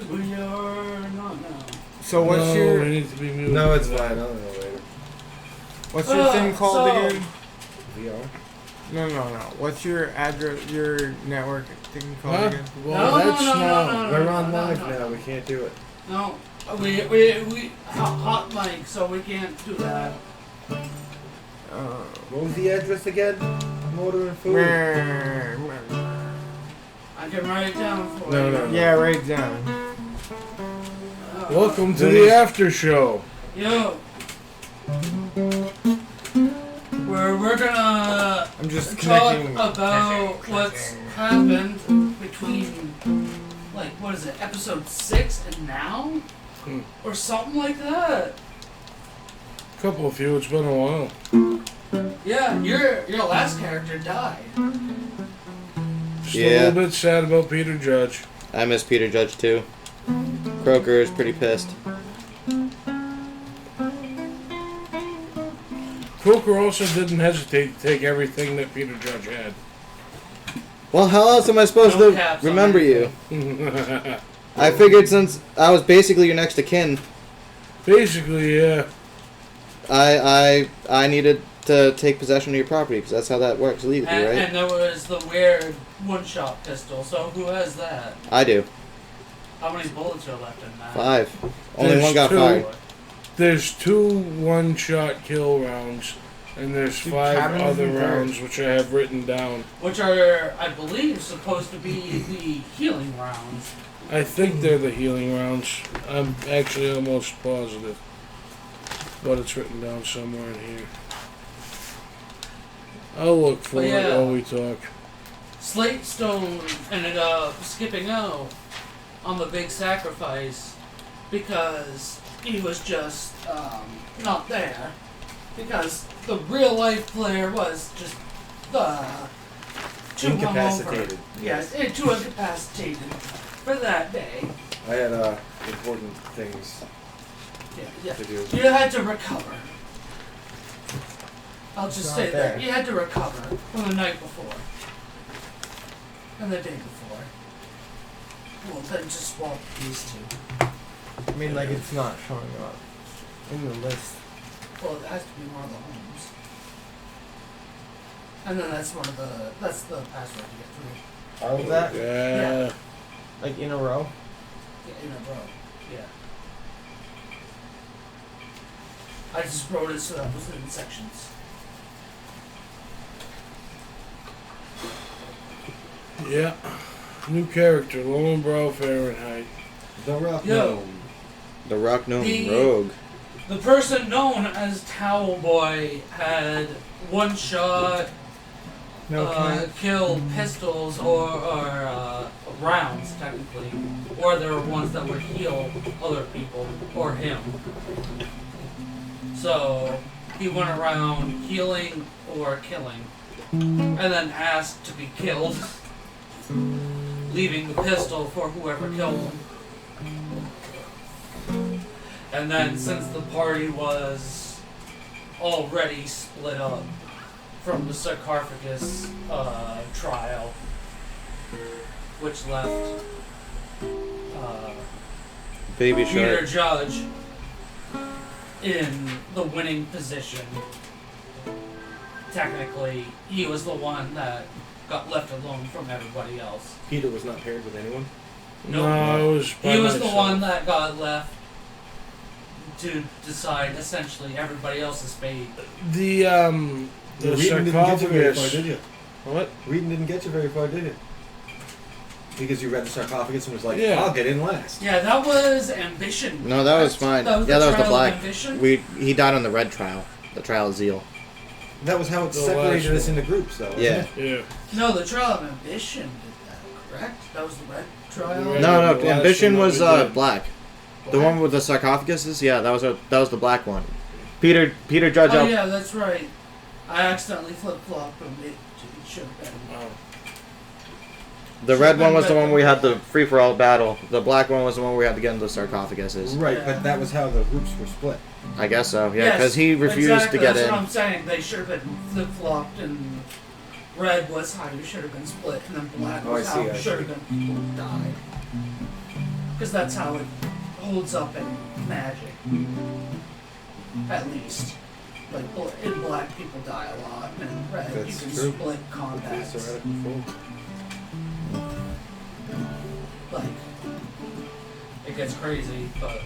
We are not now. So what's your... we need to be muted. No, it's fine. I'll know later. What's your thing called again? VR? No. What's your address, your network thing called again? Well, No. We're on live now. We can't do it. No. We hot mic, so we can't do that. What was the address again? I'm ordering food. I can write it down for you. No. Yeah, write it down. Welcome to the after show. Yo. We're gonna I'm just talk connecting. about what's happened between, like, what is it, episode 6 and now? Or something like that. Couple of few. It's been a while. Yeah, your last character died. Just a little bit sad about Peter Judge. I miss Peter Judge too. Croker is pretty pissed. Croker also didn't hesitate to take everything that Peter Judge had. Well, how else am I supposed No to caps remember on you? I figured since I was basically your next of kin, Basically, yeah. I needed to take possession of your property because that's how that works legally, And, right? and there was the weird one-shot pistol, so who has that? I do. How many bullets are left in that? 5. Only There's one got 2. fired. There's 2 one-shot kill rounds, and there's 5 cabins other and rounds which I have written down. Which are, I believe, supposed to be the healing rounds. I think they're the healing rounds. I'm actually almost positive. But it's written down somewhere in here. I'll look for it while we talk. Slate Stone ended up skipping out on the big sacrifice because he was just not there. Because the real life player was just too Incapacitated. hungover. Yes, too incapacitated for that day. I had important things Yeah. to do. You had to recover. I'll just Not say there. that. You had to recover from the night before. And the day before. Well, then just swap these two. I mean, like, it's not showing up in the list. Well, it has to be one of the homes. And then that's the password to get through. All of that? Yeah. Like, in a row? Yeah, in a row. Yeah. I just wrote it so that it was in sections. Yeah. New character, Lowenbrow Fahrenheit. The Rock Yo. Gnome. The Rock Gnome The- Rogue. The person known as Towel Boy had one shot, kill pistols or rounds, technically. Or there were ones that would heal other people, or him. So, he went around healing or killing, and then asked to be killed, leaving the pistol for whoever killed him. And then, since the party was already split up from the sarcophagus trial, which left Baby Peter Shark. Judge in the winning position. Technically, he was the one that got left alone from everybody else. Peter was not paired with anyone. Nope. No, it was by He was the myself. one that got left to decide essentially everybody else's fate. The Reading didn't get you very far, sarcophagus. did you? What? Reading didn't get you very far, did it? Because you read the sarcophagus and was like, Yeah. I'll get in last. Yeah, that was Ambition. No, that was fine. That was Yeah, that was the trial of black. Ambition? He died on the red trial. The trial of Zeal. That was how it The separated last us one. into groups, though. wasn't Yeah. it? Yeah. No, the Trial of Ambition did that, correct? That was the red trial? The red- No, The last Ambition one was that we did. black. The one with the sarcophaguses? Yeah, that was the black one. Peter Judge. Oh yeah, that's right. I accidentally flip-flopped them. It should have been. Oh. The red one was the one where we had the free-for-all battle. The black one was the one where we had to get into the sarcophaguses. Right, Yeah. but that was how the groups were split. I guess so, yeah, Yes, because he refused exactly, to get that's in. what I'm saying. They should have been flip-flopped, and red was how you should have been split, and then black Oh, was I how see, you I should see. have been people who died. Because that's how it holds up in magic. At least. Like, in black, people die a lot, and in red, That's you can true. split combats. It's heretical fold. Like, it gets crazy, but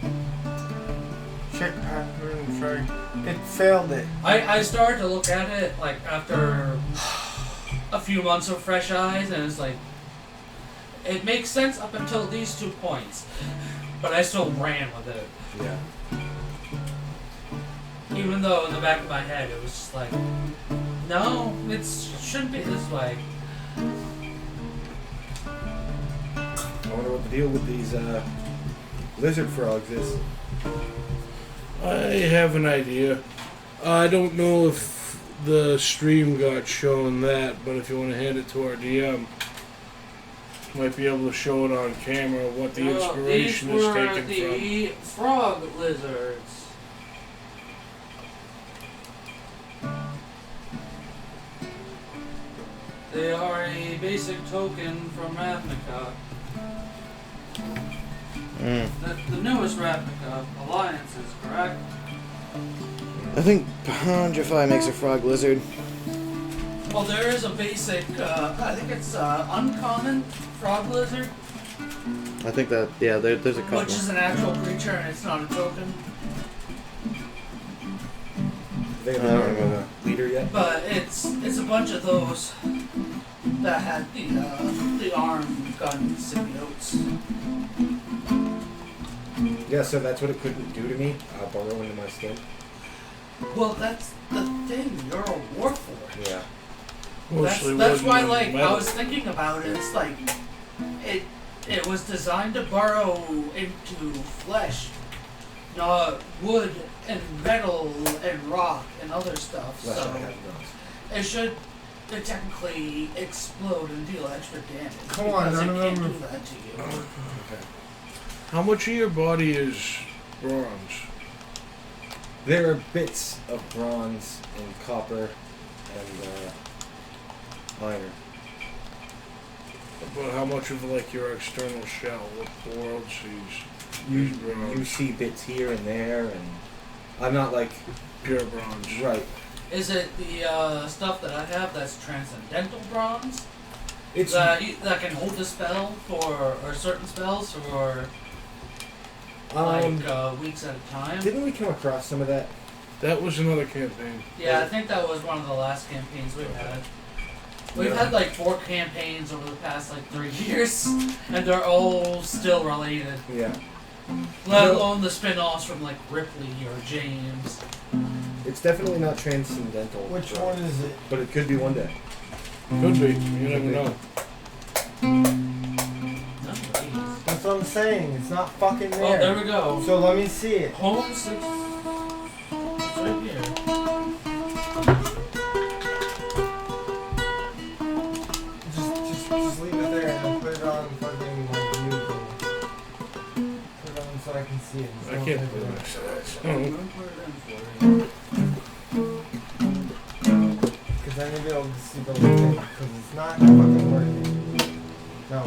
Check pattern, sorry. It failed it. I started to look at it, like, after a few months of fresh eyes, and it's like, it makes sense up until these 2 points, but I still ran with it. Yeah. Even though in the back of my head it was just like, no, it shouldn't be this way. I wonder what the deal with these lizard frogs is. I have an idea. I don't know if the stream got shown that, but if you want to hand it to our DM, might be able to show it on camera what the inspiration These is were taken the frog lizards. They are a basic token from Ravnica. The newest Ravnica alliances, correct? I think Pondrify makes a frog lizard. Well, there is a basic, I think it's uncommon frog lizard, I think that, yeah, there's a couple. which is an actual creature and it's not a token. They I haven't don't named remember. a leader yet. But it's a bunch of those that had the arm gun symbiotes. Yeah, so that's what it couldn't do to me. Burrow into my skin. Well, that's the thing. You're a warforged. Yeah. Mostly That's wooden why, and like, metal. I was thinking about it. It's like it was designed to burrow into flesh, not wood and metal and rock and other stuff. Flesh So I have not. it should technically explode and deal extra damage. Come on, because none it of can't them do that to you. Okay. How much of your body is bronze? There are bits of bronze and copper and iron. But how much of like your external shell, what the world sees, You is bronze? you see bits here and there, and I'm not like Pure bronze. right. Is it the stuff that I have that's transcendental bronze? It's That can hold a spell for, or certain spells for weeks at a time? didn't we come across some of that? That was another campaign. Yeah, I think that was one of the last campaigns we've had. We've had like 4 campaigns over the past like 3 years, and they're all still related. Yeah. Let No. alone the spin-offs from like Ripley or James. It's definitely not transcendental. Which so- one is it? But it could be one day. Could be. You never know. That's what I'm saying. It's not fucking there. Oh, there we go. So let me see it. Home 6. It's right here. Just leave it there and I'll put it on fucking like view thing. Put it on so I can see it. Just I don't can't take put it it out. next to that. I'm Oh. gonna put it in for you. Because I need to be able to see the whole thing. Because it's not fucking working. No.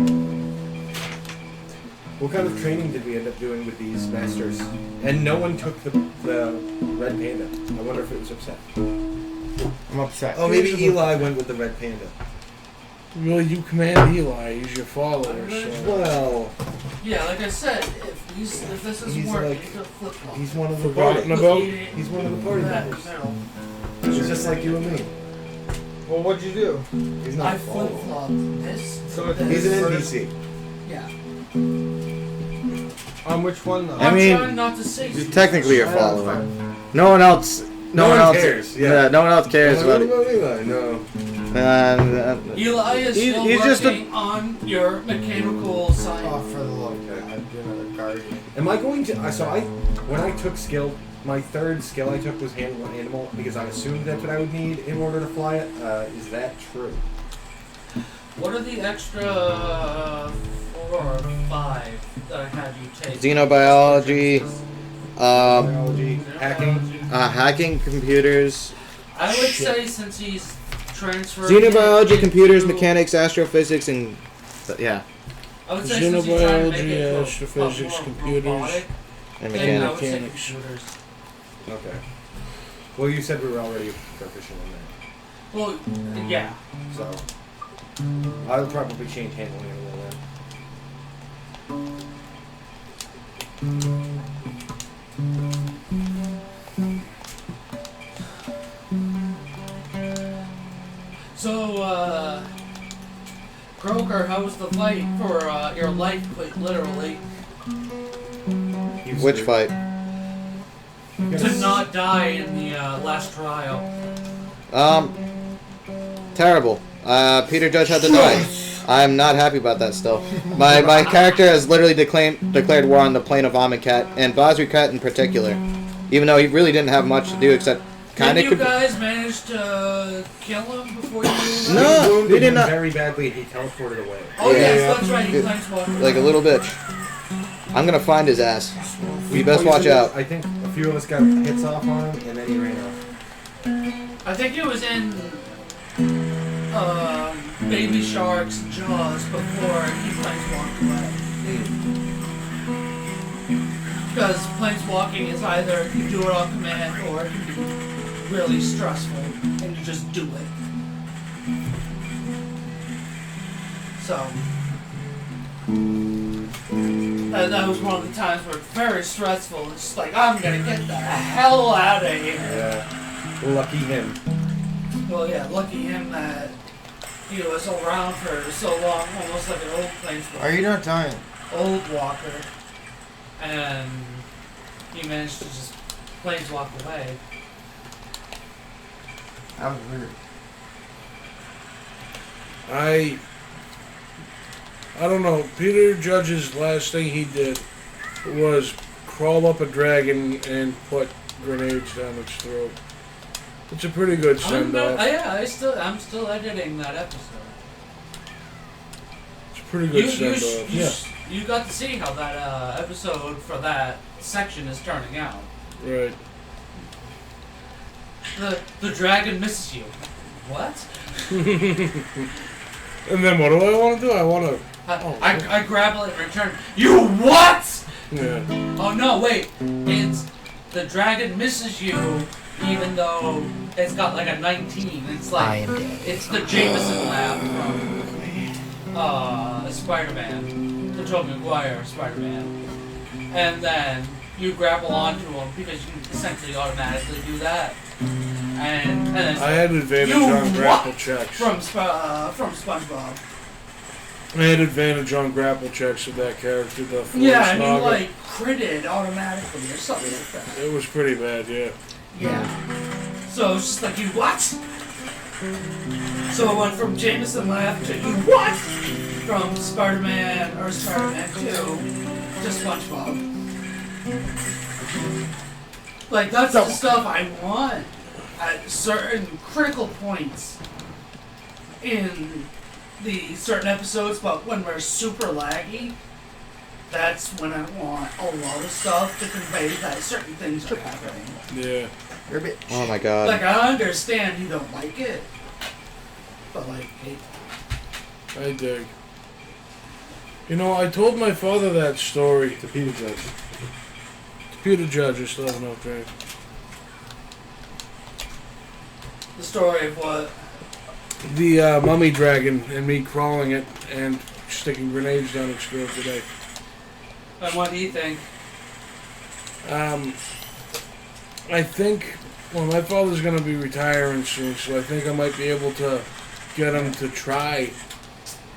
What kind of training did we end up doing with these masters? And no one took the red panda. I wonder if it was upset. I'm upset. Oh, maybe Eli went with the red panda. Well, you command Eli. He's your follower, so. Well, Yeah, like I said, if this isn't He's working, like- he's a flip-flop. he's one of the Forgotten party. about? He's one of the party That members. middle. He's just like you and me. Well, what'd you do? He's not I a follower. flip-flopped this. So this. He's an NPC. Yeah. On which one though? I I'm mean, trying not to say You're too technically a much. follower. No one else. No one else cares, yeah. No one else cares about it. Eli, no. Eli is He's- still he's just a- working on your mechanical side. Oh, for the love of God, I'd do another guardian. Am I going to? When I took skill, my third skill I took was handle an animal because I assumed that's what I would need in order to fly it. Is that true? What are the extra 4 or 5 that I had you take? Xenobiology, Biology, hacking. hacking computers, I would say since he's transferred. xenobiology, into- computers, mechanics, astrophysics, and yeah. I would say since you're trying to make Xenobiology, it to a astrophysics, more computers, robotic And thing, I mechanics. would say Mechanics. computers. Okay. Well, you said we were already proficient in Well, yeah. that, so I'll probably change handling animal So, Croker, how was the fight for your life, quite literally? then. Which fight? To not die in the last trial. Terrible. Peter Judge had to die. I'm not happy about that still. My character has literally declared war on the plane of Amonkhet, and Bazrikat in particular. Even though he really didn't have much to do except kind Did of... you guys manage to kill him before you left? No, We wounded he did him not. very badly, and he teleported away. Oh, Yeah. yes, that's right. He Good. claims one. Like a little bitch. I'm gonna find his ass. You best watch out. I think a few of us got hits off on him, and then he ran off. I think it was in Baby Shark's jaws before he planeswalked away. Because planeswalking is either you do it on command or it can be really stressful and you just do it. So that was one of the times where it's very stressful. It's just like, I'm gonna get the hell out of here. Yeah. Lucky him. Well, yeah, lucky him that he was around for so long, almost like an old planeswalker. Are you not dying? Old walker. And he managed to just planeswalk away. That was weird. I don't know. Peter Judge's last thing he did was crawl up a dragon and put grenades down its throat. It's a pretty good send off. I'm still editing that episode. It's a pretty good send off. You got to see how that episode for that section is turning out. Right. The dragon misses you. What? And then what do I want to do? I want to. I grapple it in return. You what? Yeah. Oh no, wait. It's the dragon misses you even though it's got like a 19. It's like it's the Jameson lab from Spider-Man. The Tobey Maguire Spider-Man. And then you grapple onto him because you essentially automatically do that. And then I had advantage You on grapple what? checks. from SpongeBob. I had advantage on grapple checks with that character. The Yeah, and Naga. you like critted automatically or something like that. It was pretty bad, yeah. Yeah. So it's just like, you what? So it went from Jameson Lab to you what? From Spider-Man or Spider-Man 2 to SpongeBob. Like, that's the stuff I want at certain critical points in the certain episodes, but when we're super laggy, that's when I want a lot of stuff to convey that certain things are happening. Yeah. You're a bitch. Oh my god. Like, I understand you don't like it, but like, hey, I dig. You know, I told my father that story. To Peter Judge. Peter Judge is still no drink. the story of what? The mummy dragon and me crawling it and sticking grenades down its throat today. And what do you think? I think, well, my father's going to be retiring soon, so I think I might be able to get him to try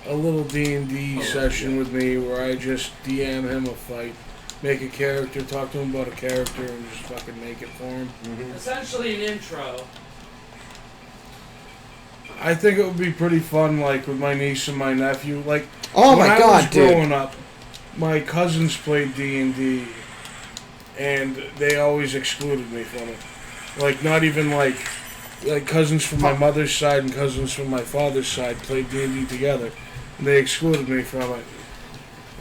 a little D&D session with me where I just DM him a fight, make a character, talk to him about a character, and just fucking make it for him. Mm-hmm. Essentially an intro. I think it would be pretty fun, like, with my niece and my nephew. Like, Oh when my I god, was dude. growing up, my cousins played D&D, and they always excluded me from it. Like, not even like cousins from my mother's side and cousins from my father's side played D&D together. And they excluded me from it.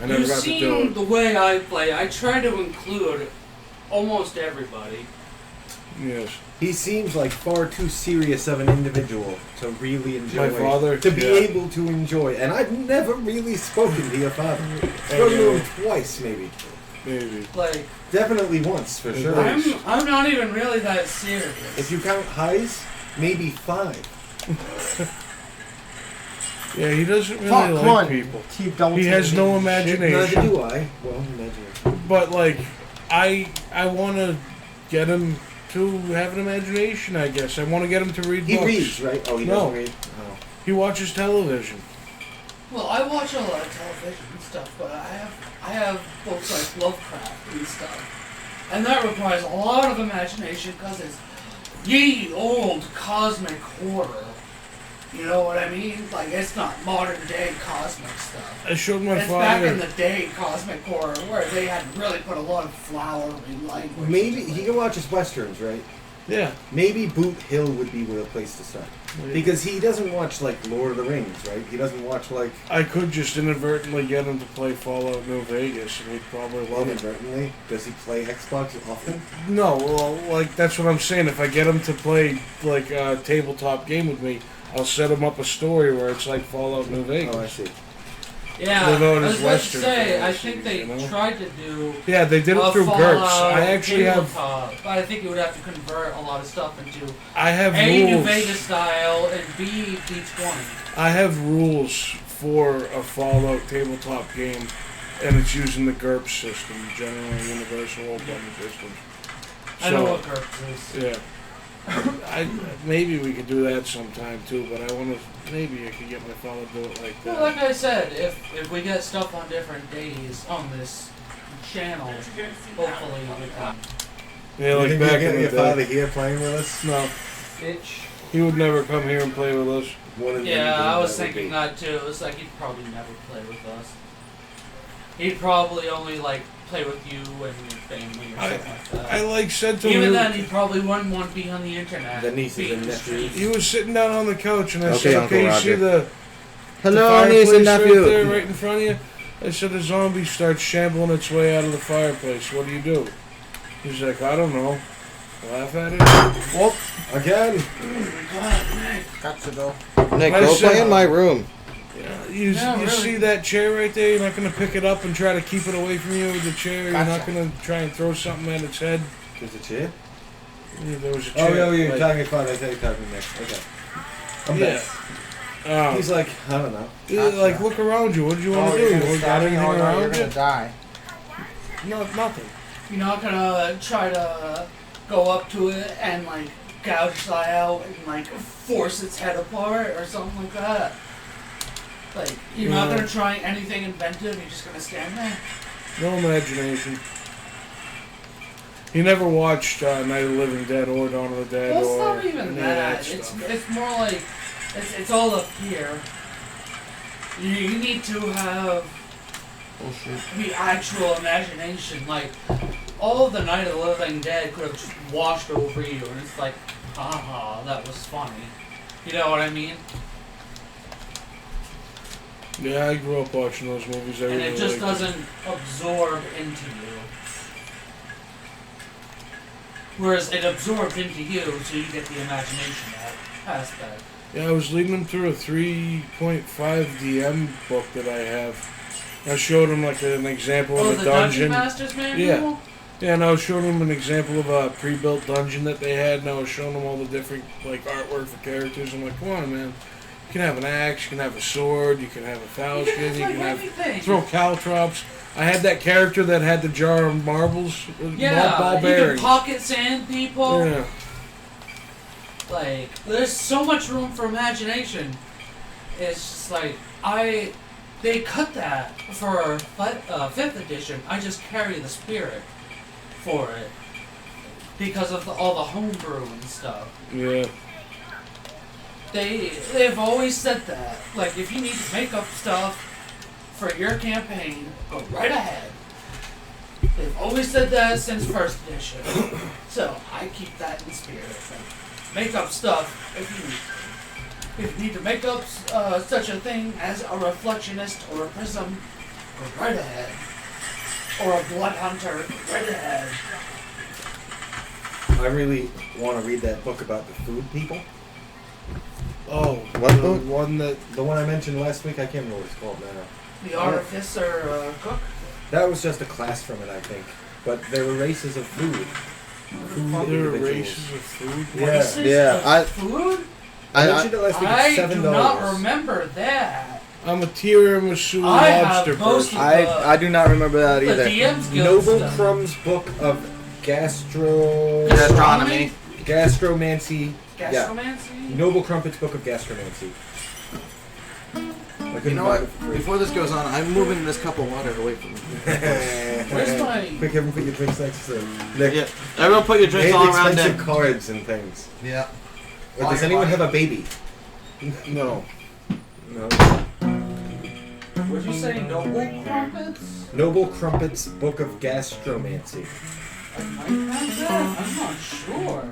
I never You've got to do seen it. the way I play. I try to include almost everybody. Yes. He seems like far too serious of an individual to really enjoy. My father? To be Yeah. able to enjoy. And I've never really spoken to your father. Spoken to him twice, maybe. Maybe. Like, Definitely once, for sure. I'm not even really that serious. If you count highs, maybe 5. Yeah, he doesn't really Fuck, come like on. people. Keep double He has no teaming. imagination. Neither do I. Well, imagine. But like, I want to get him to have an imagination. I guess I want to get him to read He books. reads, right? Oh, he No. doesn't read? Oh. He watches television. Well, I watch a lot of television and stuff, but I have books like Lovecraft and stuff, and that requires a lot of imagination because it's ye old cosmic horror. You know what I mean? Like, it's not modern day cosmic stuff. I showed my It's back in father. the day cosmic horror where they had really put a lot of flowery language. Maybe into he it. can watch his westerns, right? Yeah. Maybe Boot Hill would be the place to start. Because he doesn't watch, like, Lord of the Rings, right? He doesn't watch, like, I could just inadvertently get him to play Fallout New Vegas, and he'd probably love it. inadvertently. Does he play Xbox often? No, well, like that's what I'm saying. If I get him to play like a tabletop game with me, I'll set him up a story where it's like Fallout New Vegas. Oh, I see. Yeah, They're known I as was about to Western say, I fantasies, think they you know? tried to do Yeah, they did it a through GURPS. Fallout I actually have, tabletop, but I think you would have to convert a lot of stuff into I have A, New rules. Vegas style, and B, D20. I have rules for a Fallout tabletop game, and it's using the GURPS system, General Universal Open System. I know what GURPS is. Yeah. Maybe we could do that sometime too, but I want to. Maybe I could get my fellow to do it like that. Well, like I said, if we get stuff on different days on this channel, hopefully we can. Yeah, You like think back we in get the your father day. here playing with us? No, Bitch. he would never come here and play with us. One of the Yeah, many I was things thinking that that too. It was like he'd probably never play with us. He'd probably only like play with you and your family or something like that. I like said to him. Even then, he probably wouldn't want to be on the internet. The nieces being and nephews. He was sitting down on the couch, and I Okay, said, Uncle "Okay, you see Roger. the Hello, the niece and fireplace nephew. right there, right in front of you?" I said, "The zombie starts shambling its way out of the fireplace. What do?" He's like, "I don't know." Laugh at it. Whoop. Again. Gotcha, though. Nick, I go said- play in my room. You Yeah, really. see that chair right there? You're not going to pick it up and try to keep it away from you with the chair. You're not Gotcha. going to try and throw something at its head. There's a chair? Yeah, there was a Oh, chair. yeah, you're like- talking your father. I thought you were talking next. Okay. I'm Yeah. back. He's like, I don't know. Yeah, like, look around you. What did you want Oh, to do? you're You gonna want got stab me? anything Oh, no, around you're you? gonna die. No, nothing. You're not gonna try to go up to it and like gouge its eye out and like force its head apart or something like that. Like you're not No. gonna try anything inventive. You're just gonna stand there. No imagination. He never watched Night of the Living Dead or Dawn of the Dead Well, it's or not even any of that. that stuff. It's more like it's all up here. You need to have Bullshit. the actual imagination. Like all of the Night of the Living Dead could have just washed over you, and it's like, haha, that was funny. You know what I mean? Yeah, I grew up watching those movies. I And really it just liked doesn't absorb into you. Whereas it absorbed into you, so you get the imagination aspect. Yeah, I was leading him through a 3.5 DM book that I have. I showed him like an example Oh, of the a Dungeon dungeon. Master's Manual? Yeah. Yeah, and I was showing him an example of a pre-built dungeon that they had, and I was showing him all the different like artwork for characters. I'm like, come on, man. You can have an axe, you can have a sword, you can have a falchion, Yeah, it's you like can have anything. throw caltrops. I had that character that had the jar of marbles, Yeah, ball you can bearings. pocket sand people. Yeah. Like, there's so much room for imagination. It's just like, they cut that for 5th edition. I just carry the spirit for it. Because of all the homebrew and stuff. Yeah. They've always said that. Like, if you need to make up stuff for your campaign, go right ahead. They've always said that since 1st edition. So, I keep that in spirit. Like, make up stuff if you need. If you need to make up such a thing as a reflectionist or a prism, go right ahead. Or a blood hunter, go right ahead. I really want to read that book about the food people. Oh, What the book? one that The one I mentioned last week, I can't remember what it's called now. The artificer cook. That was just a class from it, I think. But there were races of food. Food there are individuals. races of food. Yeah. Races Yeah, of I- food? I mentioned it last week. I It's $7. do not remember that. I'm a tiramisu I have lobster most person. of I do not remember that the either. DM's Guild Noble stuff. Crumb's book of Gastronomy. gastromancy. Gastromancy? Noble Crumpet's book of gastromancy. I You couldn't know find what? it for free. Before this goes on, I'm moving this cup of water away from me. Where's my... Quick, everyone put your drinks next to them. Yeah. Everyone put your drinks They all have around expensive there. cards and things. Yeah. Or does anyone have a baby? No. No. Would you say noble crumpets? Noble Crumpet's book of gastromancy. I might have that. I'm not sure.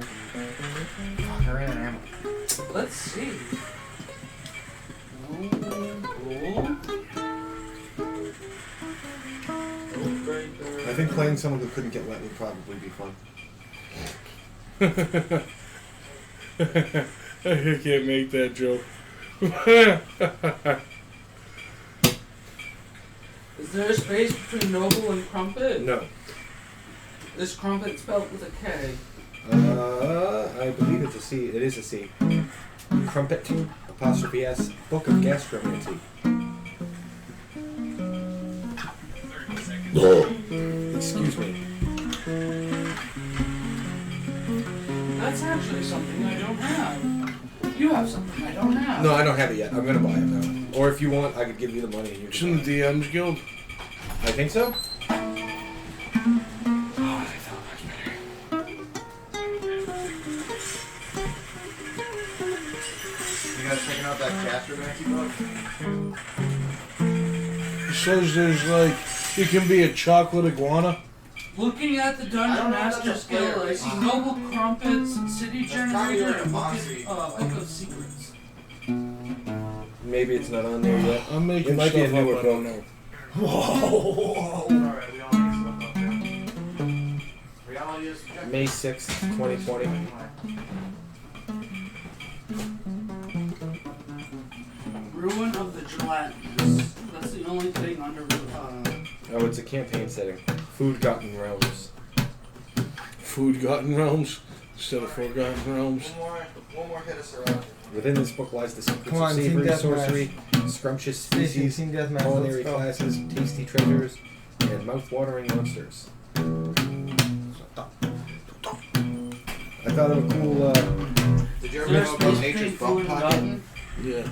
Let's see. I think playing someone who couldn't get wet would probably be fun. I can't make that joke. Is there a space between noble and crumpet? No. Is crumpet spelled with a K? I believe it's a C. It is a C. Crumpet, apostrophe S, book of gastromancy. Excuse me. That's actually something I don't have. You have something I don't have. No, I don't have it yet. I'm gonna buy it now. Or if you want, I could give you the money and you It's can in buy the it. DM's Guild. I think so. You guys checking out that gastromancy book? It says there's like, you can be a chocolate iguana. Looking at the I Dungeon don't know if Master that's a skill, player. I see noble crumpets, city probably generator, like a and bossy. book of secrets. Maybe it's not on there yet. I'm making It might be a stuff up, newer I don't book. know. Alright, we all need to look up. We all use May 6th, 2020. Ruin of the Gelatinous. That's the only thing under. Oh, it's a campaign setting. Food Gotten Realms. Food Gotten Realms instead of Forgotten Realms. One more hit us around. Within this book lies the secrets Come on, of Team savory, Deathmatch. sorcery, scrumptious Stacy, species, Team Deathmatch, culinary let's go. classes, tasty treasures, and mouth-watering monsters. I thought of a cool, Did you ever There's know supposed about to be Nature's food Bump and Pocket? gotten. Yeah.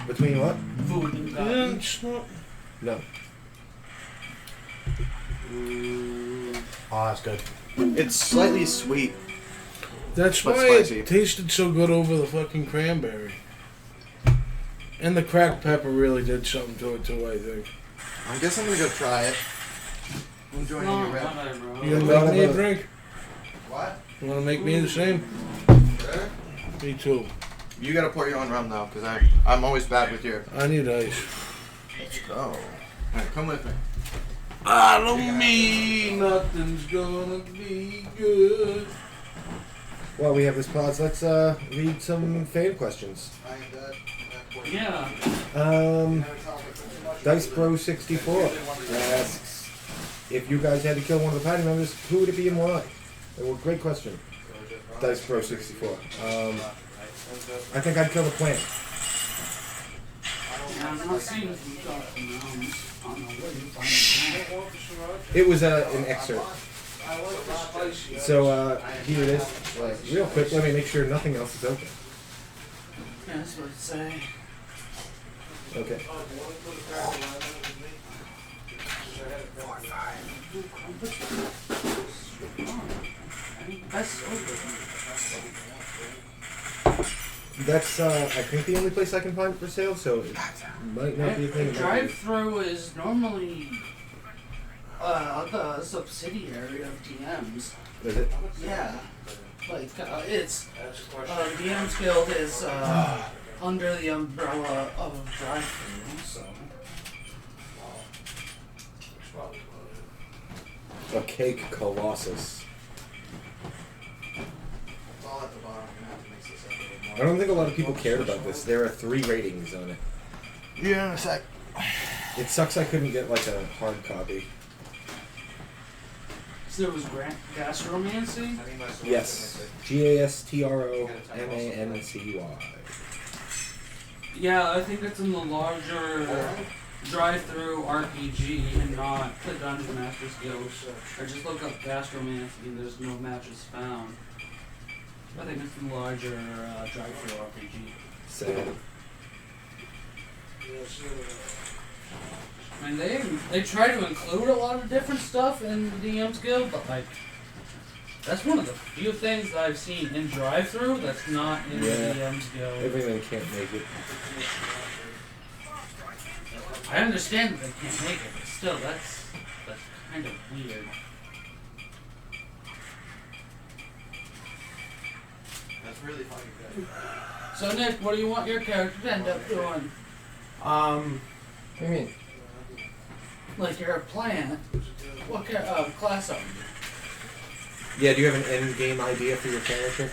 between what? Food and Yeah, gotten. it's not. No. Oh, that's good. It's slightly sweet. That's But why spicy. it tasted so good over the fucking cranberry. And the cracked pepper really did something to it too, I think. I guess I'm gonna go try it. I'm joining No, your red. whatever. You gonna Well, make me a well. drink? What? You wanna make me the same? Sure. Me too. You gotta pour your own rum though, cause I'm always bad with your. I need ice. Let's go. Alright, come with me. I don't mean nothing's gonna be good. While we have this pause, let's read some fan questions. Yeah. DiceBro64 asks, if you guys had to kill one of the party members, who would it be and why? Well, great question. DiceBro64. I think I'd kill the plant. Yeah, I'm not seeing if you got the gnomes. I don't know where you find them. It was an excerpt. So here it is. Real quick, let me make sure nothing else is open. Yeah, that's what it say. Okay. That's so good. That's I think the only place I can find it for sale, so it might not be a thing. The drive-through is normally the subsidiary of DMs. Is it? Yeah, like it's DM's Guild is under the umbrella of drive-through, so. A cake colossus. I don't think a lot of people cared about this. There are 3 ratings on it. Yeah, in a sec. It sucks I couldn't get like a hard copy. So there was gastromancy? Yes. GASTROMANCY. Yeah, I think it's in the larger drive-through RPG and not the Dungeon Master's Guild. I just look up gastromancy and there's no matches found. I think it's the larger drive-through RPG. Sad. I mean, they try to include a lot of different stuff in the DM's Guild, but like, that's one of the few things that I've seen in drive-through that's not in the DM's Guild. Everyone can't make it. I understand that they can't make it, but still, that's kind of weird. That's really fucking good. So Nick, what do you want your character to end up doing? What do you mean? Like your plan? What class are you? Yeah, do you have an end game idea for your character?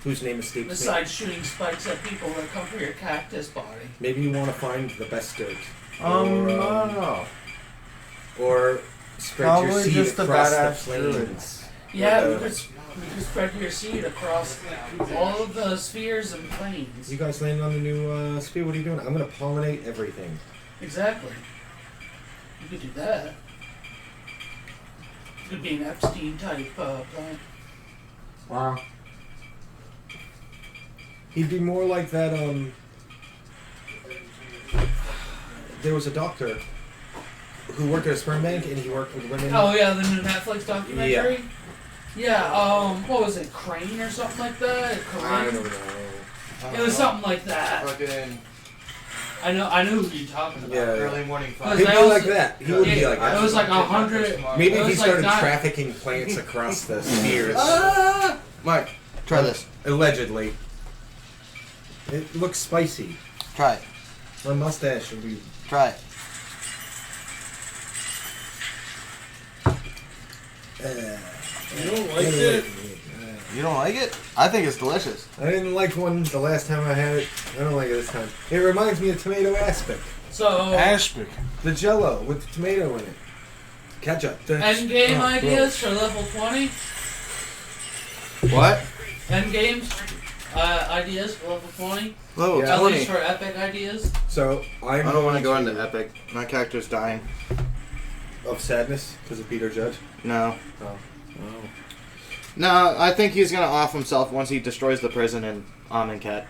Whose name escapes me? Besides shooting spikes at people that come for your cactus body. Maybe you want to find the best dirt. I don't know. Or spread your Probably seed just the across the badass plains. druids. Yeah, Or we could spread your seed across all of the spheres and planes. You guys landing on the new sphere? What are you doing? I'm gonna pollinate everything. Exactly. You could do that. It could be an Epstein type plant. Wow. He'd be more like that. There was a doctor who worked at a sperm bank, and he worked with women. Oh yeah, the new Netflix documentary. Yeah. What was it? Crane or something like that? I Crane? don't know. It was something like that. Fucking I know who you're talking about. Yeah. early morning fun. He'd They be also- like that. He would be Yeah, like it that. was like 100. Maybe it if he was like started not- trafficking plants across the spheres. Mike, try this. Allegedly. It looks spicy. Try it. My mustache would be. Try it. You don't like it? You don't like it? I think it's delicious. I didn't like one the last time I had it. I don't like it this time. It reminds me of tomato aspic. So, Aspic. The Jello with the tomato in it. Ketchup. end game ideas for level 20. What? End games ideas for level 20. Level Yeah. At 20. least for epic ideas. So I don't want to go into epic. My character's dying. Of sadness because of Peter Judge. No. Oh. No, I think he's gonna off himself once he destroys the prison in Amonkhet.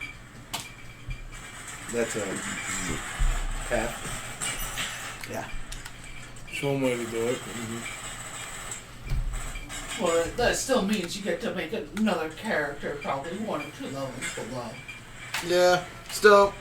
That's a path. Yeah. It's one way to do it. Well, that still means you get to make another character probably 1 or 2 levels below. Yeah. Still,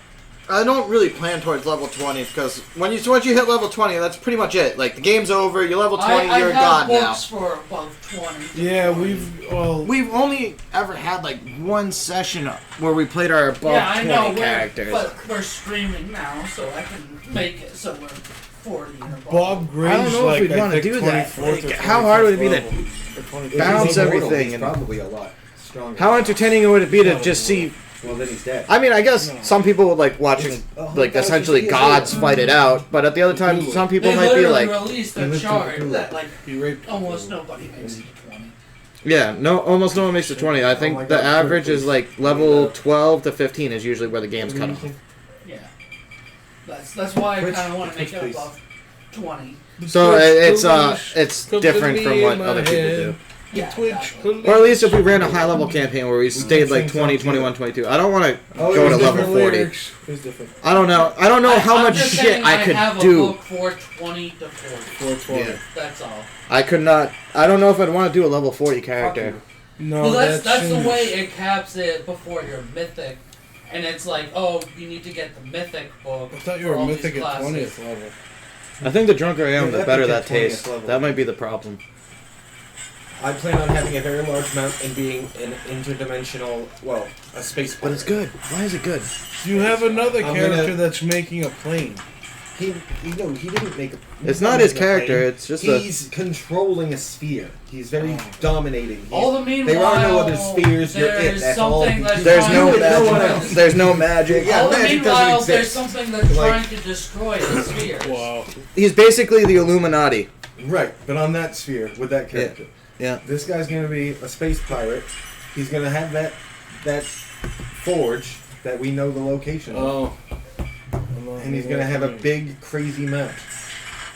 I don't really plan towards level 20 because once you hit level 20, that's pretty much it. Like the game's over. You're level 20. I you're a have god now. books for above 20. Yeah, we've only ever had like one session where we played our above Yeah, I 20 know, characters. but we're streaming now, so I can make it so we're 40 and above. Bob Gray's I don't know if like, we'd I wanna think do that. 24th or Like, how hard would it be to 25th level. Or 25th. Balance If he's immortal, everything he's and- probably a lot stronger. How entertaining would it be to just see? Well, then he's dead. I mean, I guess some people would like watching, like essentially gods fight it out, but at the other time, some people They might be literally like, released He a lived chart through that that. like He raped almost nobody makes it to 20. yeah, no, almost no one makes it 20. I think my the God, average please. is like level 12 to 15 is usually where the game's cut off. Yeah. That's why I Twitch, kind of want to make Twitch, it please. above 20. So it's Come to different me from in what my other people head. do. Yeah, Twitch. exactly. Or at least if we ran a high level campaign where we stayed like 20, 21, 22. I don't want to Oh, go it to was level different 40. lyrics. It was different. I don't know. I don't know how I'm much just shit saying I have could a do. book for 20 to 40. 420. Yeah. That's all. I could not. I don't know if I'd want to do a level 40 character. No, Well, that's the seems- way it caps it before your mythic. And it's like, oh, you need to get the mythic book. I thought you for were all mythic these at classes. 20th level. I think the drunker I am, Yeah, the that better became that tastes. 20th level. That might be the problem. I plan on having a very large mount and being an interdimensional, well, a space But it's good. Why is it good? You have another I'm character gonna- that's making a plane. He didn't make a. It's not his character. plane. It's just He's controlling a sphere. He's very dominating. All the meanwhile, there are no other spheres. You're it. there's That's all. something that's there's trying no to no one magic. else. There's no magic. Yeah, all the magic doesn't meanwhile, exist. there's something that's Like- trying to destroy the spheres. Wow. He's basically the Illuminati. Right, but on that sphere with that character. Yeah. This guy's gonna be a space pirate. He's gonna have that forge that we know the location of. Oh. And he's gonna have a big crazy mount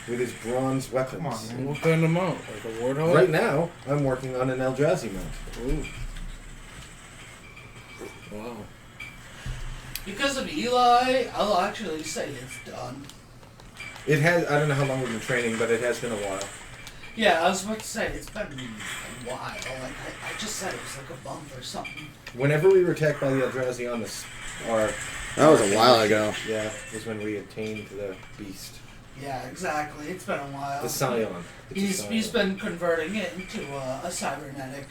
with his bronze weapons. Come on, man. What kind of mount? Like a warthog? Right now, I'm working on an Eldrazi mount. Ooh. Wow. Because of Eli, I'll actually say it's done. It has. I don't know how long we've been training, but it has been a while. Yeah, I was about to say, it's been a while. Like, I just said it was like a month or something. Whenever we were attacked by the Eldrazi on our That was a while ago. yeah, was when we attained the beast, Yeah, exactly. It's been a while. the Scion. It's a He's Scion. been converting it into a cybernetic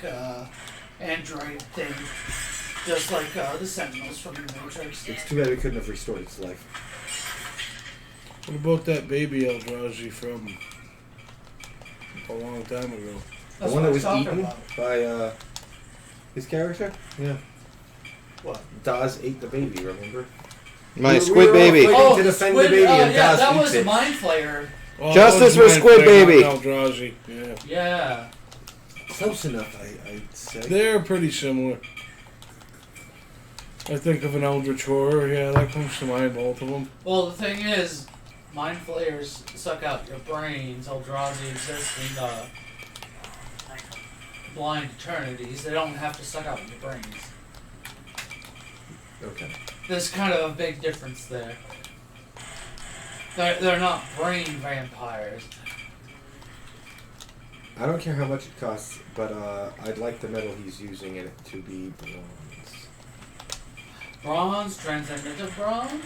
android thing, just like the Sentinels from the Matrix. It's too bad we couldn't have restored its life. What about that baby Eldrazi from a long time ago? That's the one what that I was talking eaten about. by his character. Yeah, What? Daz ate the baby. Remember? My We squid were all baby. fighting to defend the baby, and yeah, Daz that eats was it. Mind Flayer. Oh, Justice that was with Squid Mind Flayer, Baby. not Eldrazi. Yeah. Yeah. Close enough, I'd say. They're pretty similar. I think of an Eldritch Horror. Yeah, that comes to mind, both of them. Well, the thing is, Mind Flayers suck out your brains. Eldrazi exist in the blind eternities. They don't have to suck out your brains. Okay. There's kind of a big difference there. They're not brain vampires. I don't care how much it costs, but I'd like the metal he's using in it to be bronze. Bronze, transcendental bronze.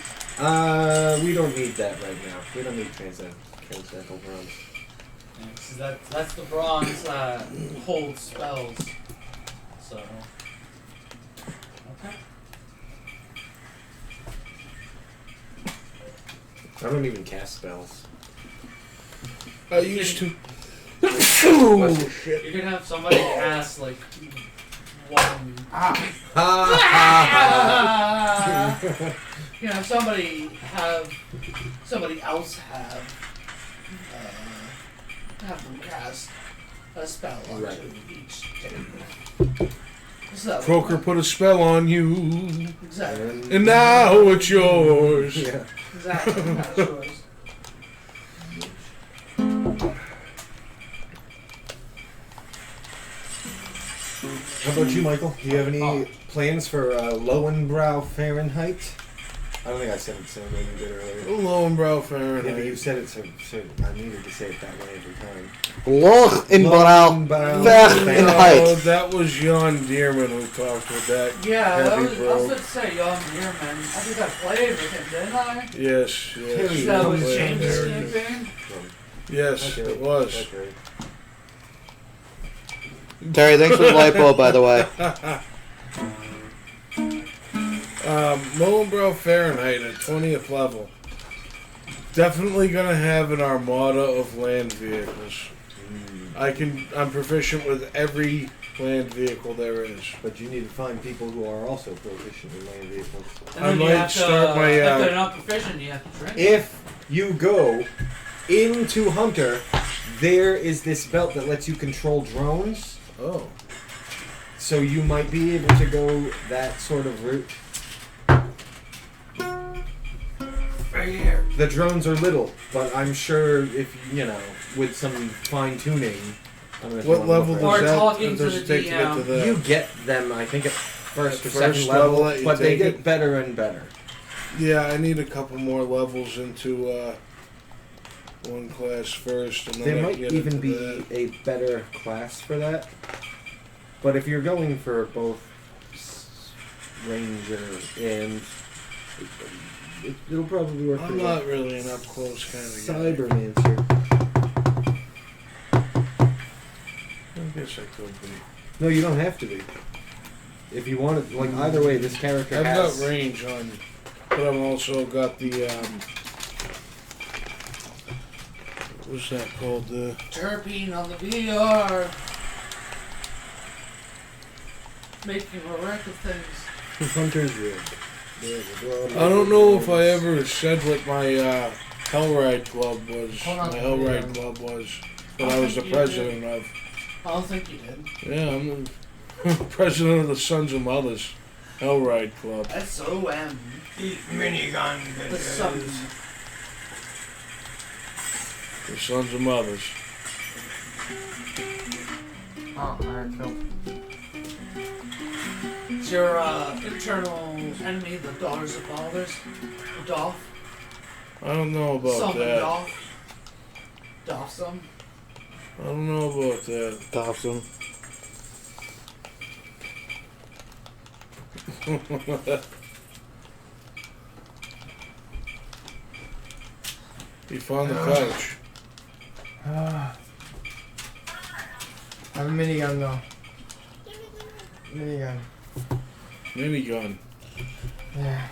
We don't need that right now. We don't need transcendental bronze. Yeah, 'cause that's the bronze that holds spells. So. Okay. I don't even cast spells. I used to. Oh, shit. You can have somebody cast like one. You know, somebody else have them cast a spell onto Right. each table. So, Croaker put a spell on you, exactly. and now it's yours. Yeah. Exactly. That's yours. How about you, Michael? Do you have any Oh. plans for Lowenbrow Fahrenheit? I don't think I said it the same way you did earlier. Lowenbrow Yeah, but you Fahrenheit. said it so I needed to say it that way every time. Loch in Brow. Lowenbrow Fahrenheit. Oh, that was Jan Deerman who talked with that. Yeah, I heavy was bro. going to say Young Deerman. I think I played with him, didn't I? Yes, Terry, yes. That was Played James there. Escaping. Yes, Okay, it was. okay. Terry, thanks for the light bulb, by the way. Lowenbrow Fahrenheit at 20th level. Definitely gonna have an armada of land vehicles. I'm proficient with every land vehicle there is. But you need to find people who are also proficient in land vehicles. And I then you might have to, start my, if they're not proficient, you have to drink. If you go into Hunter, there is this belt that lets you control drones. Oh. So you might be able to go that sort of route. Right here. The drones are little, but I'm sure if you know, with some fine tuning. I don't know if you What wanna level look Or right does that talking does to it the take to get to DM. that? You get them, I think, at first or At second first level, level that you but they take get it? better and better. Yeah, I need a couple more levels into one class first, and then There I might can get even into be that. a better class for that. But if you're going for both Ranger and it'll probably work I'm pretty not well. really an up close kind of guy. Cybermancer. I guess I could be. No, you don't have to be. If you want it, like either way, this character I've has. got range on, but I've also got the What's that called? Terpene on the VR. Making a wreck of things. Hunter's Rig. I don't know if I ever said what my Hellride Club was. Hold on. My Hellride Club was. That I was the think you president of. I don't think you did. Yeah, I'm the president of the Sons of Mothers Hellride Club. S-O-M. Minigun. The Sons. The Sons of Mothers. Oh, alright, Phil. It's your internal enemy, the Daughters of Fathers. Dolph. I don't know about Summon that. Dolph. Dolph some. I don't know about that. Awesome. He found the couch. I have a minigun though. Minigun. Minigun. Yeah.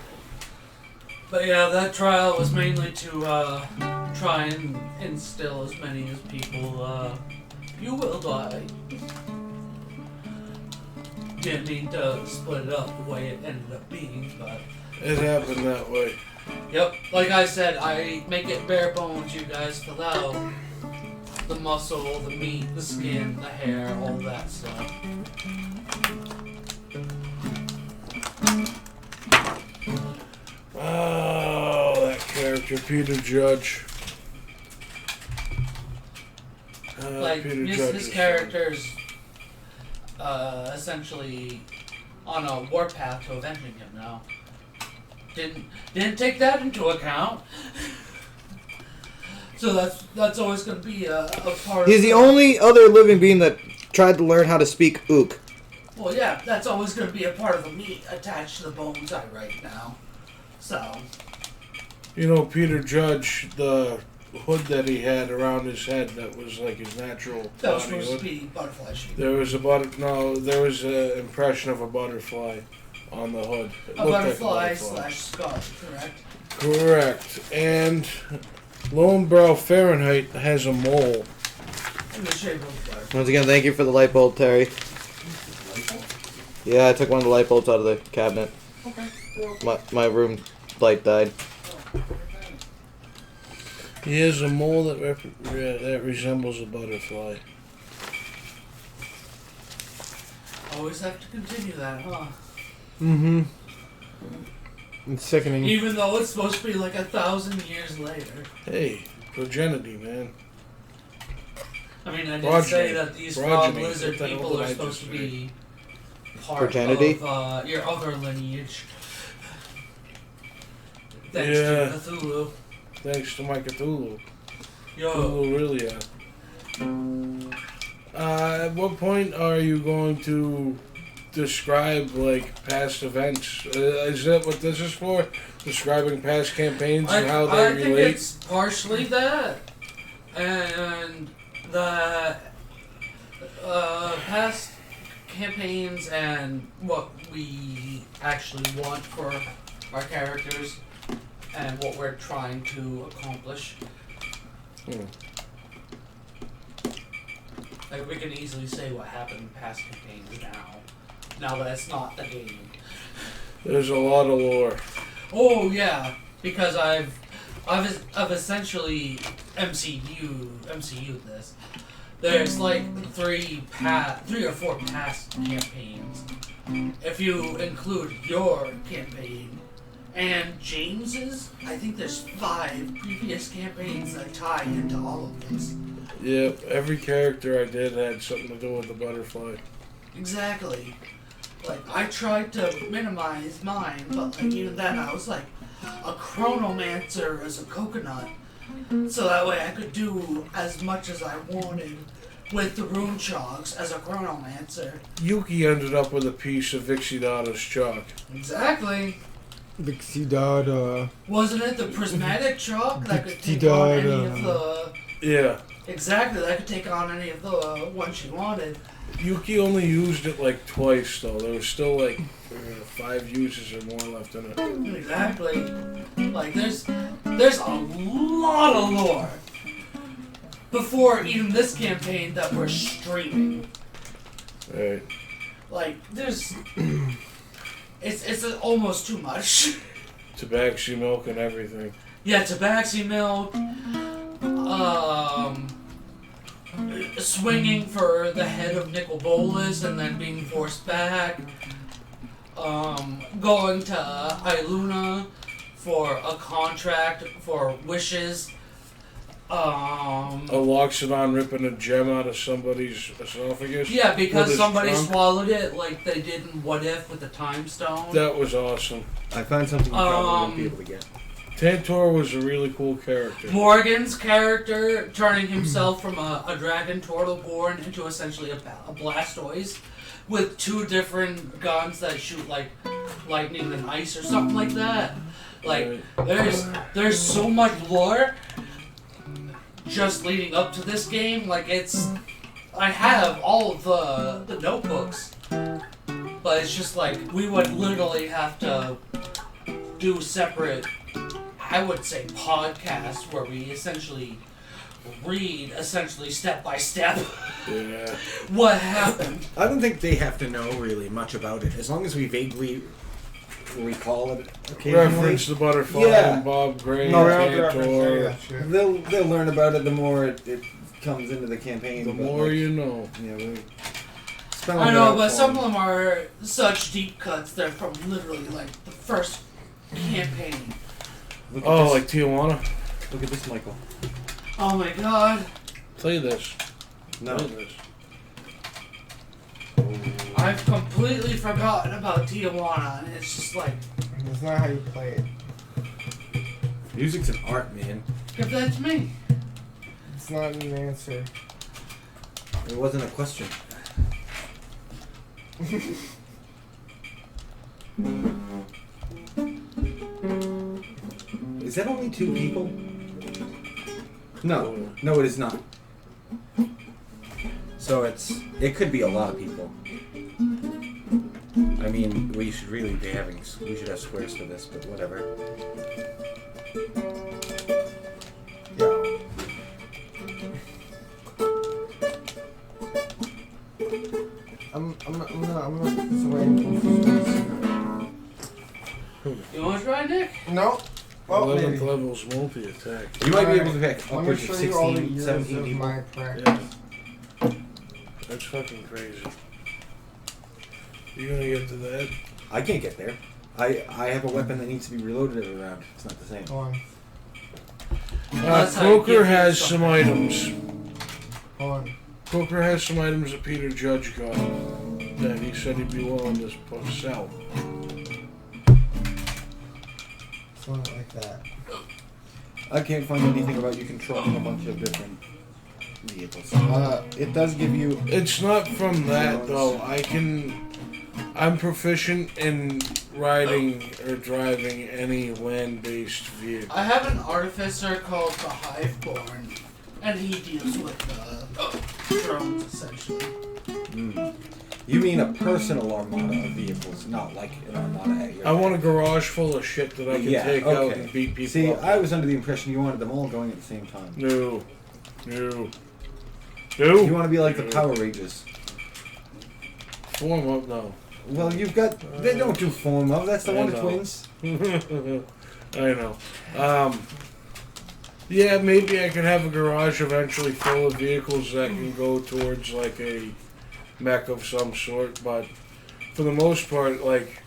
But yeah, that trial was mainly to try and instill as many as people, you will die. Didn't mean to split it up the way it ended up being, but... It happened that way. Yep, like I said, I make it bare bones, you guys fill out the muscle, the meat, the skin, the hair, all that stuff. Oh, that character, Peter Judge. Like, Peter his Judge is character's essentially on a warpath to avenging him now. Didn't take that into account. So that's always going to be a part He's of the only other living being that tried to learn how to speak Ook. Well, yeah, that's always going to be a part of the meat attached to the bones I write now. So... You know, Peter Judge, the hood that he had around his head that was like his natural That was body supposed to hood. be butterfly shape. There was there was an impression of a butterfly on the hood. It A looked butterfly like a butterfly. / skull, correct? Correct. And Lonebrow Fahrenheit has a mole. In the shape of a butterfly. Once again, thank you for the light bulb, Terry. Yeah, I took one of the light bulbs out of the cabinet. Okay. My room light died. He has a mole that resembles a butterfly. Always have to continue that, huh? Mm-hmm. It's sickening. Even though it's supposed to be like 1,000 years later. Hey, progeny, man. I mean, I did Progeny. say that these frog Progeny. lizard What the hell people did are I supposed just to be part Progenity? of your other lineage. Thanks Yeah. to Cthulhu. Thanks to my Cthulhu. Yo. Cthulhu really, at what point are you going to describe, like, past events? Is that what this is for? Describing past campaigns and how they I think relate? it's partially that. And the past campaigns and what we actually want for our characters and what we're trying to accomplish. Like, we can easily say what happened in past campaigns now that it's not the game. There's a lot of lore. Oh yeah, because I've essentially MCU'd this. There's like three or four past campaigns. If you include your campaign and James's, I think there's 5 previous campaigns that tie into all of this. Yeah, every character I did had something to do with the butterfly. Exactly. Like, I tried to minimize mine, but like even then I was like a chronomancer as a coconut. So that way I could do as much as I wanted with the rune chalks as a chronomancer. Yuki ended up with a piece of Vixidata's chalk. Exactly. Vixie Dada. Wasn't it the prismatic chalk that could take on any of the... Yeah. Exactly, that could take on any of the ones she wanted. Yuki only used it like twice, though. There was still like 5 uses or more left in it. Exactly. Like, there's a lot of lore. before even this campaign that we're streaming. Right. Like, there's... It's almost too much. Tabaxi milk and everything. Yeah, tabaxi milk, swinging for the head of Nicol Bolas and then being forced back, going to Iluna for a contract for wishes, A Loxodon ripping a gem out of somebody's esophagus. yeah, with because his somebody trunk. swallowed it like they did in What If with the Time Stone. That was awesome. I found something you probably won't be able to get. Tantor was a really cool character. Morgan's character turning himself from a dragon turtleborn into essentially a Blastoise with 2 different guns that shoot like lightning and ice or something like that. Like there's so much lore just leading up to this game. Like I have all of the notebooks, but it's just like we would literally have to do separate, I would say, podcasts where we essentially read step by step Yeah. what happened. I don't think they have to know really much about it, as long as we vaguely recall it occasionally. Reference the butterfly Yeah. and Bob Gray No, and we don't reference any of Tantor. that shit. They'll learn about it the more it comes into the campaign. The but, more like, you know. Yeah, we spell I it know, out but for some of them. them are such deep cuts. They're from literally like the first campaign. Look at Oh, this. like Tijuana? Look at this, Michael. Oh my god. Play this. No. Play this. I've completely forgotten about Tijuana, and it's just like, That's not how you play it. Music's an art, man. give that to me. It's not an answer. It wasn't a question. Is that only 2 people? No, no, it is not. So it could be a lot of people. I mean, we should have squares for this, but whatever. Yeah. I'm gonna put this away and You want to try, Nick? No. Well, 11th maybe. level's multi-attack. You might be Alright, able to pick Let me upwards show of you all the 16, years 17 of people. my practice. That's fucking crazy. You gonna get to that? I can't get there. I have a weapon that needs to be reloaded every round. It's not the same. Hold on. That's how you Croker get has something. some items. Hold on. Croker has some items that Peter Judge got that he said he'd be willing to sell. Something like that. I can't find anything about you controlling a bunch of different vehicles. It does give you. It's not from that though. I'm proficient in riding or driving any land-based vehicle. I have an artificer called the Hiveborn, and he deals with drones essentially. You mean a personal armada of vehicles, not like an armada at your I want a garage full of shit that I can take out and beat people See, up. I was under the impression you wanted them all going at the same time. No. You No. want to be like the Power Rangers. Form up now. Well, you've got. They don't do form up. That's the I Wonder know. Twins. I know. Yeah, maybe I could have a garage eventually full of vehicles that can go towards like a mech of some sort, but for the most part, like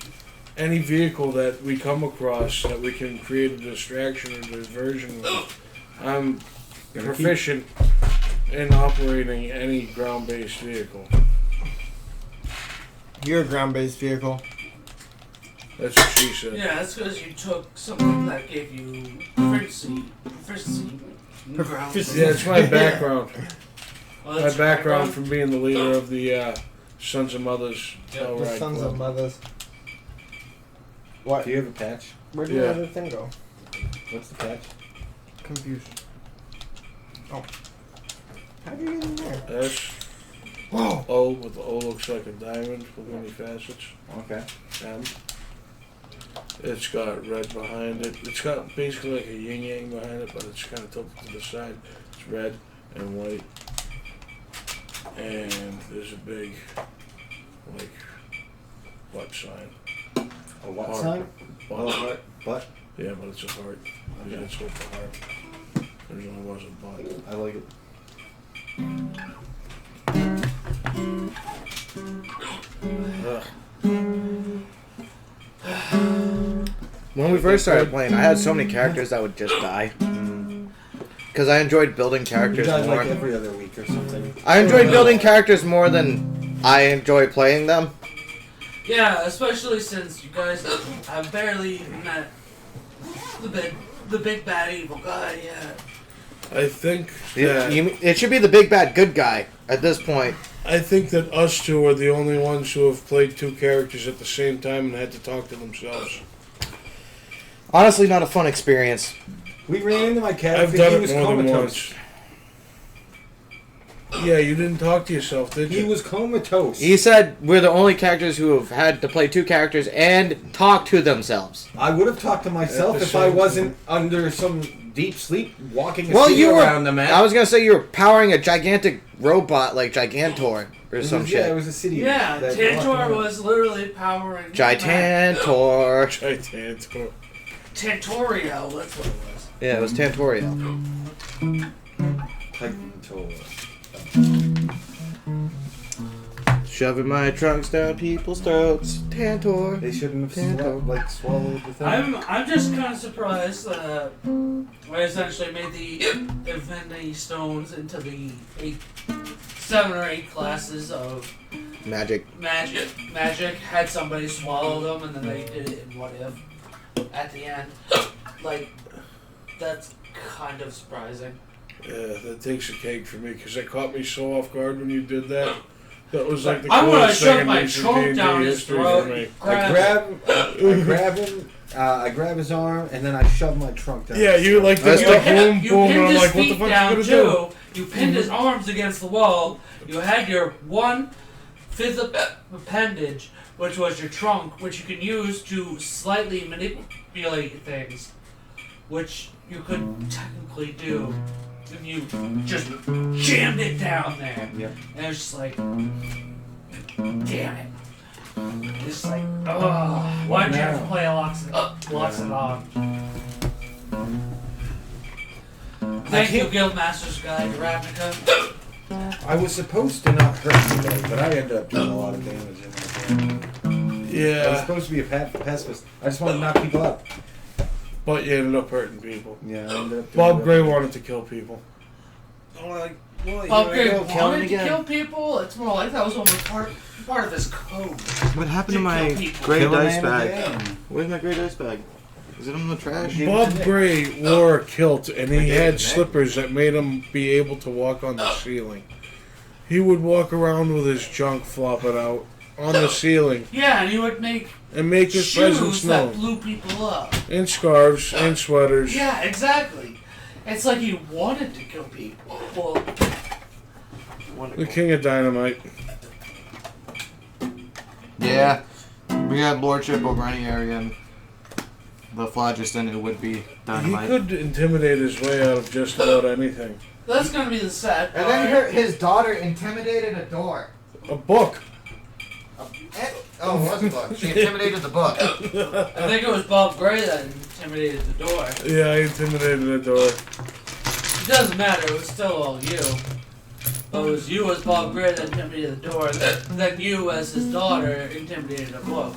any vehicle that we come across that we can create a distraction or diversion with, I'm proficient in operating any ground-based vehicle. You're a ground-based vehicle. That's what she said. Yeah, that's because you took something that gave you proficiency in ground. Yeah, it's my background. Well, My that's your background from being the leader of the Sons of Mothers. Yeah, All The right, sons club. of mothers. What? Do you have a patch? Where did Yeah. the other thing go? What's the patch? Confusion. Oh. How do you get in there? S Whoa! O with the O looks like a diamond with many facets. Okay. M. It's got red behind it. It's got basically like a yin yang behind it, but it's kind of tilted to the side. It's red. and white. And there's a big, like, butt sign. A what Heart. sign? Butt. Oh, heart. Butt. Yeah, but it's a heart. Yeah, it's with the heart. There only was a butt. I like it. Ugh. When we first started playing, I had so many characters that would just die. Because I enjoyed building You characters guys more. like every other week or something. I enjoyed building characters more than I enjoy playing them. Yeah, especially since you guys have barely met the big bad evil guy yet. I think that It should be the big bad good guy at this point. I think that us two are the only ones who have played two characters at the same time and had to talk to themselves. Honestly, not a fun experience. We ran into my cat. I've He done was it more than comatose. once. Yeah, you didn't talk to yourself, did you? He was comatose. He said we're the only characters who have had to play two characters and talk to themselves. I would have talked to myself At the if I same wasn't under some deep sleep, walking a Well, city you were. around the map. I was gonna say you were powering a gigantic robot like Gigantor or some Yeah, it shit. was a city. Yeah, that Tantor walked around. was literally powering Gigantor. Gigantor. Tantorio, that's what it was. Yeah, it was Tantorio. Gigantor. Shoving my trunks down people's throats. Tantor. They shouldn't have Tantor. swallowed the thing. I'm just kind of surprised that I essentially made the Infinity Stones into the 7 or 8 classes of Magic. magic. Had somebody swallow them and then they did it in What If at the end. Like, that's kind of surprising. Yeah, that takes a cake for me because it caught me so off guard when you did that. That was like the I'm gonna coolest shove thing in my recent trunk D&D down his history throat. for me. I grab him, I grab his arm, and then I shove my trunk down. Yeah, you like That's this the- like boom, You boom, and pinned I'm his like, what the feet fuck down you gonna do? too. You pinned his arms against the wall. You had your 1/5 appendage, which was your trunk, which you can use to slightly manipulate things, which you could technically do. And you just jammed it down there. Yep. And it was just like, damn it. It's just like, oh, why'd you have to play a locks it on? Thank you, Guildmaster's Guide to Ravnica. I was supposed to not hurt anybody, but I ended up doing a lot of damage in my game. I was Yeah, supposed to be a pacifist. I just wanted to knock people out. but you ended up hurting people. Yeah, I ended up doing Bob that. Gray wanted to kill people. Upgrade wanted to kill people? It's more like that was almost part of his code. What happened To to my kill people. gray Kill a dice man bag? with a gun. Where's my gray dice bag? Is it in the trash? Bob Gray wore a kilt and he I gave had it back. slippers that made him be able to walk on the ceiling. He would walk around with his junk flopping out on the ceiling Yeah, and he would make and make his presence shoes that known. blew people up. And scarves and sweaters. Yeah, exactly. It's like he wanted to kill people. Well, The king of dynamite. Yeah. We had lordship over any area and the phlogiston, it would be He dynamite. could intimidate his way out of just about anything. that's gonna be the sad part. And then his daughter intimidated a door. A book. Oh, it was a book. She intimidated the book. I think it was Bob Gray that intimidated the door. Yeah, I intimidated a door. It doesn't matter, it was still all you. But it was you as Bob Gray that intimidated the door, then you as his daughter intimidated a book.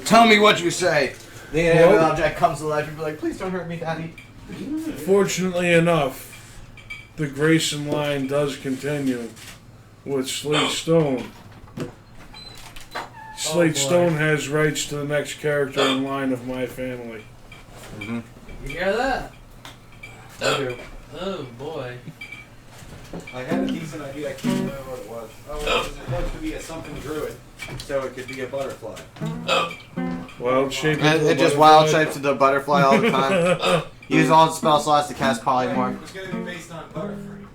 Tell me what you say. The Well- inanimate object comes to life and be like, please don't hurt me, Daddy. Fortunately enough, the Grayson line does continue with Slate Stone. Slate boy. Stone has rights to the next character in line of my family. You hear that? I do. Oh boy. I had a decent idea. I can't remember what it was. Oh, it was supposed to be a something druid, so it could be a butterfly. Wild shape. It just wild shapes the butterfly all the time. Use all the spell slots to cast polymorph. It was going to be based on Butterfree.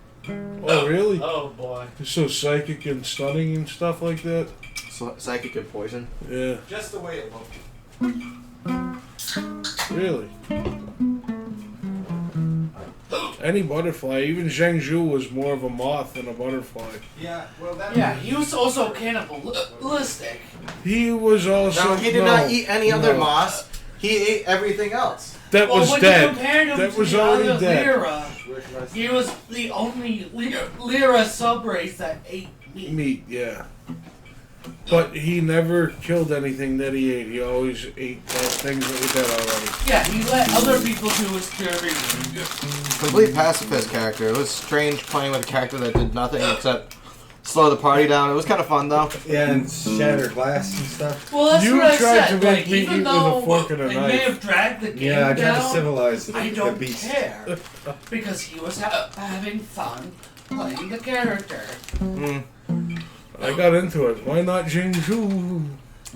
Oh, really? Oh boy. So psychic and stunning and stuff like that? Psychic and poison. Yeah, Just the way it looked. really. any butterfly. Even Zheng Zhu was more of a moth than a butterfly. Yeah, well, that. Yeah, he was also cannibalistic. He was also No, he did not eat any other moss. He ate everything else. That Well, was when dead. you compared him That to was the already other dead. Lyra, he was the only Lyra subrace that ate meat. Meat, yeah. But he never killed anything that he ate. He always ate things that were dead already. Yeah, he let other people do his curing. Complete pacifist character. It was strange playing with a character that did nothing except slow the party down. It was kind of fun though. Yeah, and shatter glass and stuff. Well, that's You what I tried said. to make Like, me even eat with a though fork and a they knife. may have dragged the game Yeah, I tried to down, civilize I the don't beast. care because he was having fun playing the character. I got into it. Why not Zheng Zhu?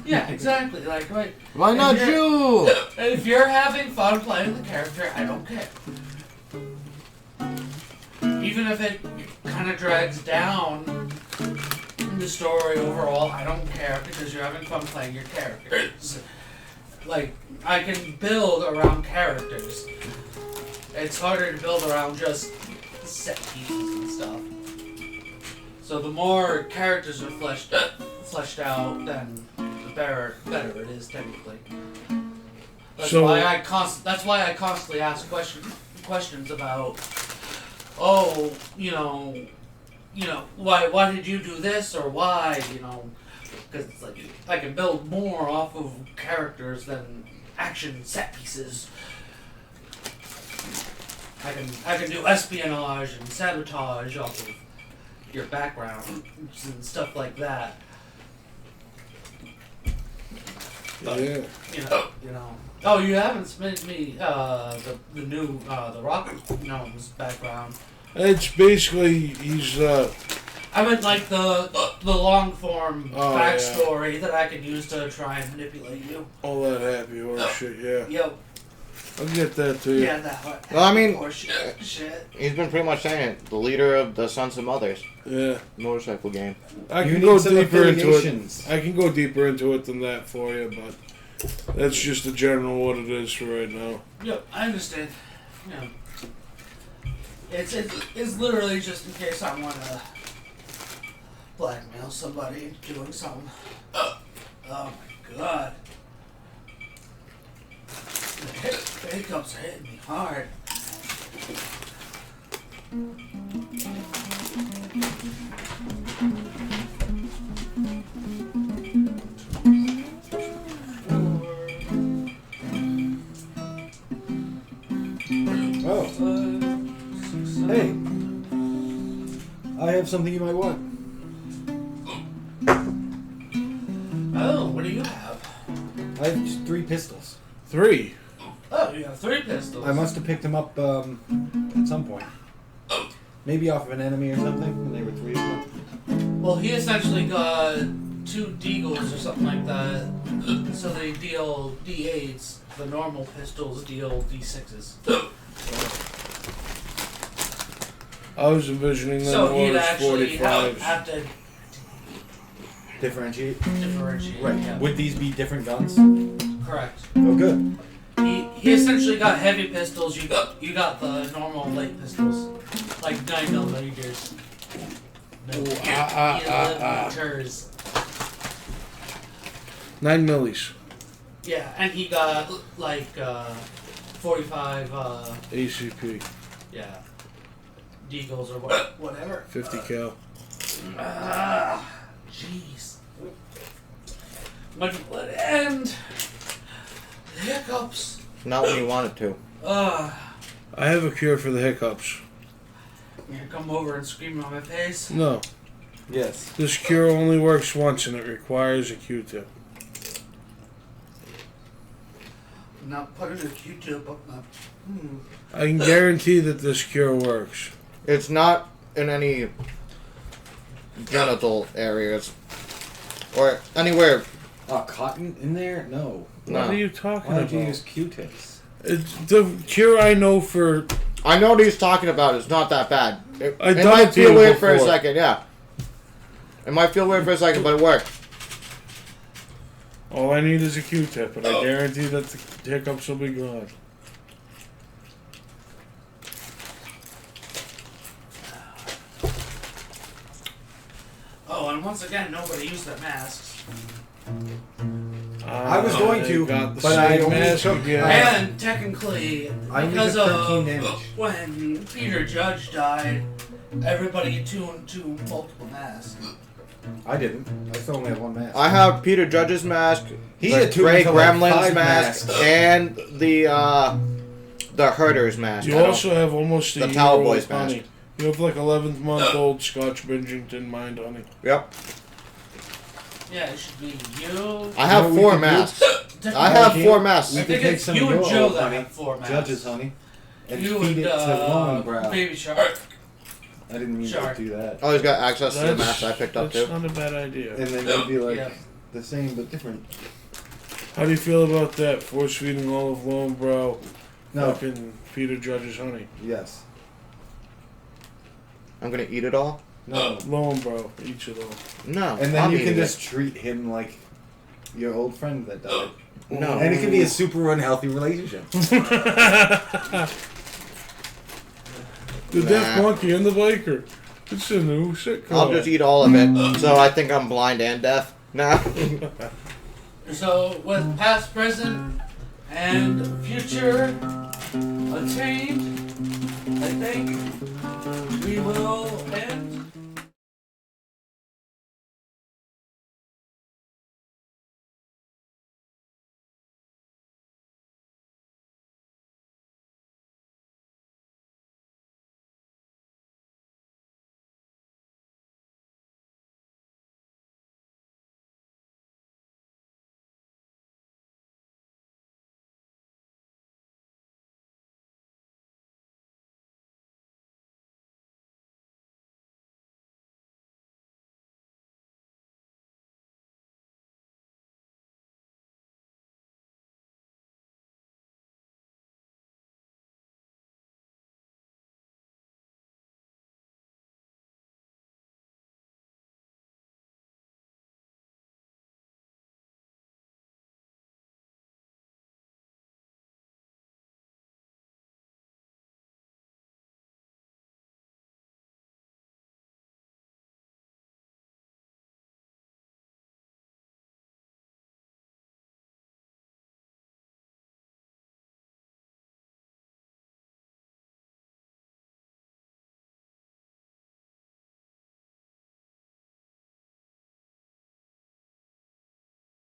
Yeah, exactly. Like, right. Why not If you're- you? If you're having fun playing the character, I don't care. Even if it kind of drags down the story overall, I don't care because you're having fun playing your characters. Like, I can build around characters. It's harder to build around just set pieces and stuff. So the more characters are fleshed out, then the better it is technically. That's So- why I constantly ask questions about, oh, why did you do this or why, because it's like I can build more off of characters than action set pieces. I can do espionage and sabotage off of your background and stuff like that. Yeah. Oh, you haven't submitted me the new the Rock Gnome's background. It's basically he's I meant like the long form Oh, backstory that I can use to try and manipulate you. all that happy horse shit. Yeah, Yep. I'll get that to you. Yeah, that one. Well, I mean- Shit. He's been pretty much saying it. The leader of the Sons of Mothers Yeah, motorcycle game. I You can need go some deeper into it. affiliations. I can go deeper into it than that for you, but that's just the general what it is for right now. Yep, I understand. Yeah. It's literally just in case I want to blackmail somebody into doing something. Oh my god. The hiccups are hitting me hard. Oh, hey. I have something you might want. Oh, what do you have? I have just 3 pistols. 3. Oh, you have 3 pistols. I must have picked them up at some point. Maybe off of an enemy or something, and they were 3 of them. Well, he essentially got 2 deagles or something like that. So they deal D8s. The normal pistols deal D6s. I was envisioning them So more he'd as actually 45s. have to Differentiate. differentiate. Right. Yeah. Would these be different guns? Correct. Oh, good. He essentially got heavy pistols. You got the normal light pistols, like 9mm. Millimeters. 9 millis. Yeah, and he got like 45. ACP. Yeah, deagles or whatever. 50 cal. Jeez. Much blood and hiccups. Not when you want it to. I have a cure for the hiccups. You gonna come over and scream on my face? No. Yes. This cure only works once and it requires a Q-tip. I'm not putting a Q-tip up my... I can guarantee that this cure works. It's not in any genital areas or anywhere. Cotton in there? No. No. What are you talking Why about? did you use Q-tips? It's the cure I know for... I know what he's talking about. It's not that bad. It I've done might it to feel you weird for a before. second, yeah. It might feel weird for a second, but it worked. All I need is a Q-tip, and I guarantee that the hiccups will be gone. Oh, and once again, nobody used their masks. I was going to, got the but I same only mask took- again. And technically, I only because took of 13 damage. when Peter Judge died, everybody tuned to multiple masks. I didn't. I still only have one mask. I have Peter Judge's mask, He the had two Grey until like Gremlin's 5 mask, masks. and the Herder's mask. You I don't- also have almost a The year Towel old Boys honey. mask. You have like 11th month old Scotch Bingington Mind Honey. Yep. Yeah, it should be you. I have You know what we 4 could do? masks. Technically, I have Okay. 4 masks. We I could think take it's some you of and your Joe old that honey, have 4 masks. Judge's honey, and You feed and it to Lone Brow. Baby Shark. I didn't mean Shark. to do that. Oh, he's got access to the masks I picked up That's too. not a bad idea. And then it'd be like Yeah. the same but different. How do you feel about that? Force feeding all of Lone Brow No. fucking Peter Judge's honey. Yes. I'm gonna eat it all. No. Lone Brow, each of them. No. And then I'm you can eating just treat him like your old friend that died. it. No. And it can be a super unhealthy relationship. The Nah. Deaf Monkey and the Biker. It's a new sitcom. I'll just eat all of it. So I think I'm blind and deaf now. So, with past, present, and future attained, I think we will end.